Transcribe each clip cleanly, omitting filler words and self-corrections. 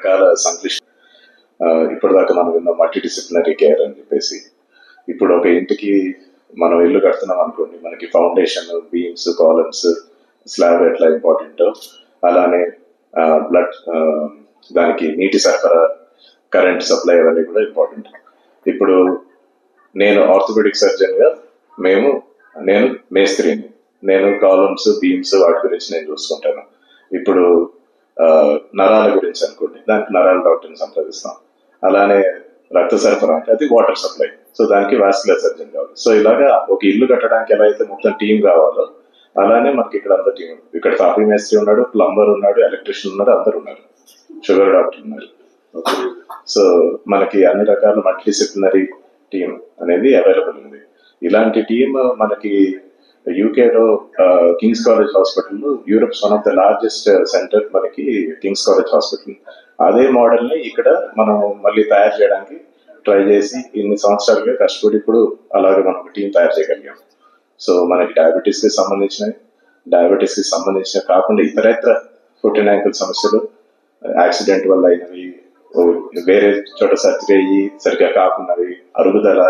రకాల సంక్లిష్ట ఇప్పటిదాకా మనం విన్న మల్టీ డిసిప్లినరీ కేర్ అని చెప్పేసి, ఇప్పుడు ఒక ఇంటికి మనం ఇల్లు కడుతున్నాం అనుకోండి, మనకి ఫౌండేషన్, బీమ్స్, కాలమ్స్, స్లాబ్ ఎట్లా ఇంపార్టెంటో అలానే బ్లడ్, దానికి నీటి సరఫరా, కరెంట్ సప్లై అవన్నీ కూడా ఇంపార్టెంట్. ఇప్పుడు నేను ఆర్థోపెడిక్ సర్జన్గా నేను మేస్త్రిని, నేను కాలమ్స్, బీమ్స్ వాటి గురించి నేను చూసుకుంటాను. ఇప్పుడు నరాల గురించి అనుకోండి, దానికి నరాల డాక్టర్ని సంప్రదిస్తాం. అలానే రక్త సరఫరా అంటే అది వాటర్ సప్లై, సో దానికి వాస్కులర్ సర్జన్ కావాలి. సో ఇలాగా ఒక ఇల్లు కట్టడానికి ఎలా అయితే మొత్తం టీం కావాలో అలానే మనకి ఇక్కడ అంత టీం. ఇక్కడ కాఫీ మేస్త్రి ఉన్నాడు, ప్లంబర్ ఉన్నాడు, ఎలక్ట్రీషియన్ ఉన్నాడు, అందరు ఉన్నారు, షుగర్ డాక్టర్ ఉన్నారు. సో మనకి అన్ని రకాల మల్టీ డిసిప్లినరీ టీం అనేది అవైలబుల్ ఉంది. ఇలాంటి టీం మనకి యూకేలో Kings college hospital, Europe's one of the largest centre మనకి కింగ్స్ కాలేజ్ హాస్పిటల్. అదే మోడల్ని ఇక్కడ మనం మళ్ళీ తయారు చేయడానికి ట్రై చేసి ఇన్ని సంవత్సరాలుగా కష్టపడి ఇప్పుడు అలాగే మనం ఒక టీం తయారు చేయగలిగాం. సో మనకి డయాబెటీస్కి సంబంధించిన కాకుండా ఇతరత్ర ఫుట్ అండ్ యాంకిల్ సమస్యలు, యాక్సిడెంట్ వల్ల అయినవి, వేరే చోట సర్జరీ అయ్యి సరిగ్గా కాకున్నవి, అరుగుదల,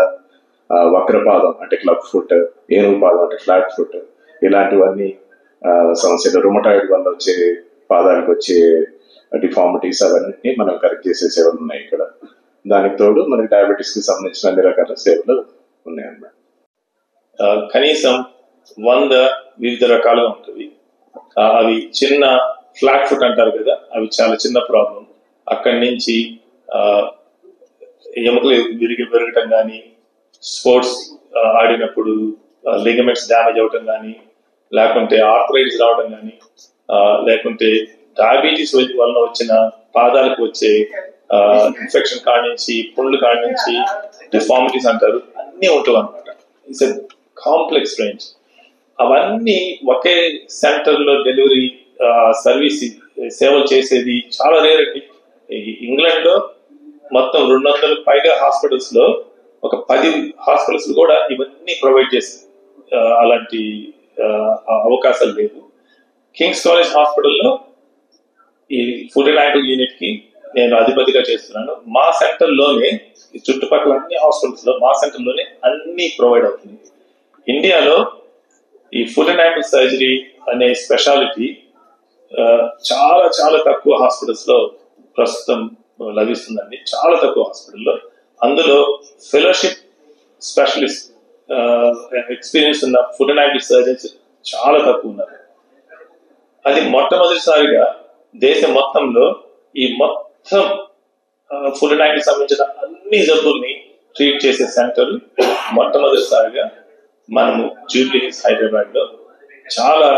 వక్రపాదం అంటే క్లబ్ ఫుట్, ఏనుగు పాదం అంటే ఫ్లాట్ ఫుట్, ఇలాంటివన్నీ సమస్యలు, రుమటాయిడ్ వల్ల వచ్చే పాదాలకు వచ్చే డిఫార్మిటీస్ అవన్నీ మనం కరెక్ట్ చేసే సేవలు ఉన్నాయి ఇక్కడ. దానికి తోడు మనకి డయాబెటీస్ కి సంబంధించిన అన్ని రకాల సేవలు ఉన్నాయన్నమాట. కనీసం 100 వివిధ రకాలుగా ఉంటుంది. అవి చిన్న ఫ్లాట్ ఫుట్ అంటారు కదా, అవి చాలా చిన్న ప్రాబ్లం. అక్కడి నుంచి ఎముకలు విరగటం కానీ, స్పోర్ట్స్ ఆడినప్పుడు లిగమెంట్స్ డ్యామేజ్ అవటం కానీ, లేకుంటే ఆర్థరైటిస్ రావడం కానీ, లేకుంటే డయాబెటీస్ వలన వచ్చిన పాదాలకు వచ్చే ఇన్ఫెక్షన్ కానించి, పుండ్లు కానించి, డిఫార్మిటీస్ అంటారు, అన్నీ ఉంటాయి అనమాట. It's a complex range. అవన్నీ ఒకే సెంటర్ లో డెలివరీ సర్వీస్ సేవలు చేసేది చాలా రేర్ అండి. ఇంగ్లాండ్ లో మొత్తం 200 పైగా హాస్పిటల్స్ లో ఒక 10 హాస్పిటల్స్ కూడా ఇవన్నీ ప్రొవైడ్ చేస్తాయి. అలాంటి అవకాశాలు లేవు. కింగ్స్ కాలేజ్ హాస్పిటల్లో ఈ ఫుడ్ అండ్ యాంకిల్ యూనిట్ కి నేను అధిపతిగా చేస్తున్నాను. మా సెంటర్ లోనే, చుట్టుపక్కల అన్ని హాస్పిటల్స్ లో మా సెంటర్ లోనే అన్ని ప్రొవైడ్ అవుతుంది. ఇండియాలో ఈ ఫుడ్ అండ్ యాంకిల్ సర్జరీ అనే స్పెషాలిటీ చాలా చాలా తక్కువ హాస్పిటల్స్ లో ప్రస్తుతం లభిస్తుందండి. చాలా తక్కువ హాస్పిటల్లో. అందులో ఫెలోషిప్ స్పెషలిస్ట్ ఎక్స్పీరియన్స్ ఉన్న ఫుడ్ అండ్ యాంకిల్ సర్జన్స్ చాలా తక్కువ ఉన్నారు. అది మొట్టమొదటిసారిగా దేశం మొత్తంలో ఈ మొత్తం ఫుడ్ అండ్ యాంకిల్ సంబంధించిన అన్ని జబ్బుల్ని ట్రీట్ చేసే సెంటర్ మొట్టమొదటిసారిగా మనము జూబ్లీ హిల్స్ హైదరాబాద్ లో చాలా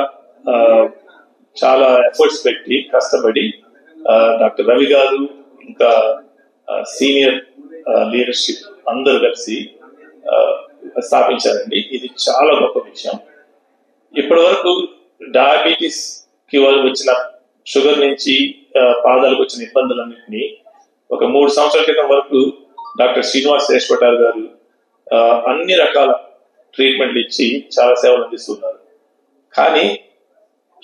చాలా ఎఫర్ట్స్ పెట్టి కష్టపడి డాక్టర్ రవి గారు ఇంకా సీనియర్ లీడర్షిప్ అందరూ కలిసి స్థాపించారండి. ఇది చాలా గొప్ప విషయం. ఇప్పటి వరకు డయాబెటీస్ కి వచ్చిన షుగర్ నుంచి పాదాలకు వచ్చిన ఇబ్బందులన్నింటినీ ఒక 3 సంవత్సరాల క్రితం వరకు డాక్టర్ శ్రీనివాస్ శేషపటార్ గారు అన్ని రకాల ట్రీట్మెంట్లు ఇచ్చి చాలా సేవలు అందిస్తున్నారు. కానీ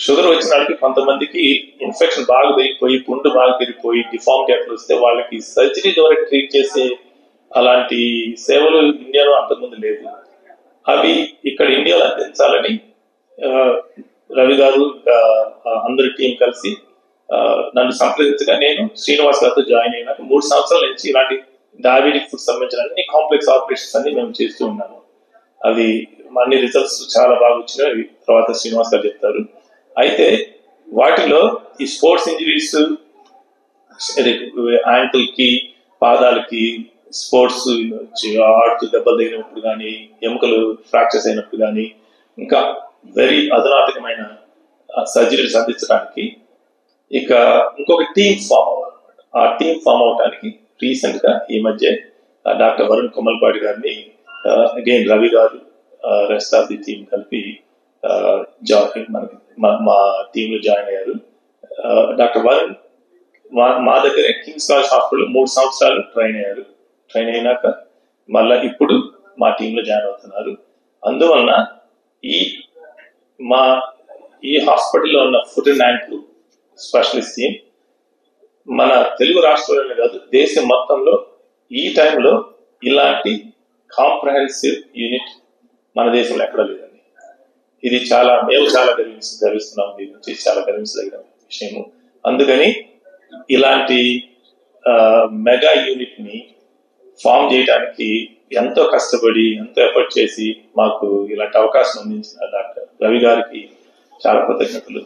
షుగర్ వచ్చిన వాళ్ళకి కొంతమందికి ఇన్ఫెక్షన్ బాగా పెరిగిపోయి, పుండు బాగా పెరిగిపోయి, డిఫార్మిటీ అట్లా వస్తే వాళ్ళకి సర్జరీ ద్వారా ట్రీట్ చేసే అలాంటి సేవలు ఇండియాలో అంతకుముందు లేదు. అవి ఇక్కడ ఇండియాలో అందించాలని రవి గారు అందరి టీం కలిసి నన్ను సంప్రదించగా నేను శ్రీనివాస్ గారితో జాయిన్ అయినాక 3 సంవత్సరాల నుంచి ఇలాంటి డయాబెటిక్ ఫుడ్ సంబంధించిన అన్ని కాంప్లెక్స్ ఆపరేషన్స్ అన్ని మేము చేస్తూ ఉన్నాము. అవి అన్ని రిజల్ట్స్ చాలా బాగా వచ్చినాయి, తర్వాత శ్రీనివాస్ గారు చెప్తారు. అయితే వాటిలో ఈ స్పోర్ట్స్ ఇంజరీస్, యాంకిల్ కి, పాదాలకి స్పోర్ట్స్ ఆడుతూ దెబ్బలు తగినప్పుడు కానీ, ఎముకలు ఫ్రాక్చర్స్ అయినప్పుడు కానీ, ఇంకా వెరీ అధునాతకమైన సర్జరీస్ అందించడానికి ఇక ఇంకొక టీమ్ ఫామ్ అవ్వాలన్నమాట. ఆ టీమ్ ఫామ్ అవడానికి రీసెంట్ గా ఈ మధ్య డాక్టర్ వరుణ్ కొమ్మల్పాటి గారిని, అగైన్ రవి గారు, రెస్ట్ ఆఫ్ ది టీమ్ కలిపి మా టీంలో జాయిన్ అయ్యారు. డాక్టర్ వరుణ్ మా దగ్గరే కింగ్స్ కాలేజ్ హాస్పిటల్ 3 సంవత్సరాలు ట్రైన్ అయ్యారు. ట్రైన్ అయినాక మళ్ళా ఇప్పుడు మా టీంలో జాయిన్ అవుతున్నారు. అందువలన ఈ హాస్పిటల్లో ఉన్న foot and ankle specialist team మన తెలుగు రాష్ట్రాలనే కాదు దేశం మొత్తంలో ఈ టైంలో ఇలాంటి కాంప్రహెన్సివ్ యూనిట్ మన దేశంలో ఎక్కడ లేదండి. ఇది మేము చాలా గర్విస్తున్నాం, దీని నుంచి చాలా గర్వించదగిన విషయము. అందుకని ఇలాంటి మెగా యూనిట్ ని ఫామ్ చేయడానికి ఎంతో కష్టపడి ఎంతో ఎఫర్ట్ చేసి మాకు ఇలాంటి అవకాశం అందించిన డాక్టర్ రవి గారికి చాలా కృతజ్ఞతలు.